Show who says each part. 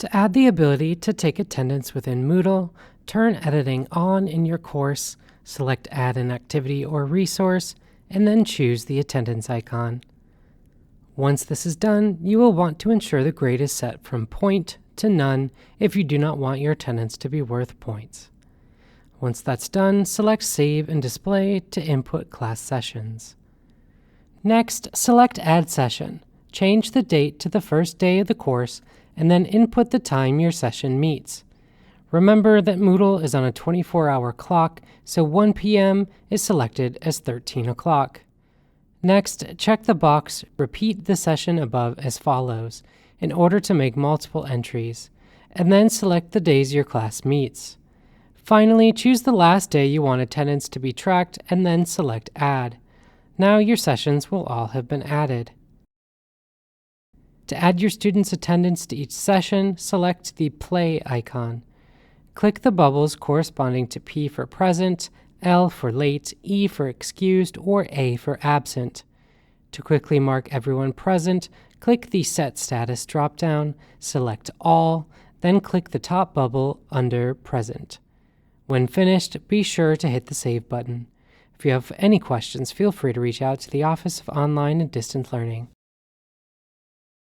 Speaker 1: To add the ability to take attendance within Moodle, turn editing on in your course, select Add an Activity or Resource, and then choose the attendance icon. Once this is done, you will want to ensure the grade is set from point to none if you do not want your attendance to be worth points. Once that's done, select Save and Display to input class sessions. Next, select Add Session. Change the date to the first day of the course, and then input the time your session meets. Remember that Moodle is on a 24-hour clock, so 1 p.m. is selected as 13 o'clock. Next, check the box Repeat the session above as follows in order to make multiple entries, and then select the days your class meets. Finally, choose the last day you want attendance to be tracked and then select Add. Now your sessions will all have been added. To add your students' attendance to each session, select the Play icon. Click the bubbles corresponding to P for present, L for late, E for excused, or A for absent. To quickly mark everyone present, click the Set Status dropdown, select All, then click the top bubble under Present. When finished, be sure to hit the Save button. If you have any questions, feel free to reach out to the Office of Online and Distance Learning.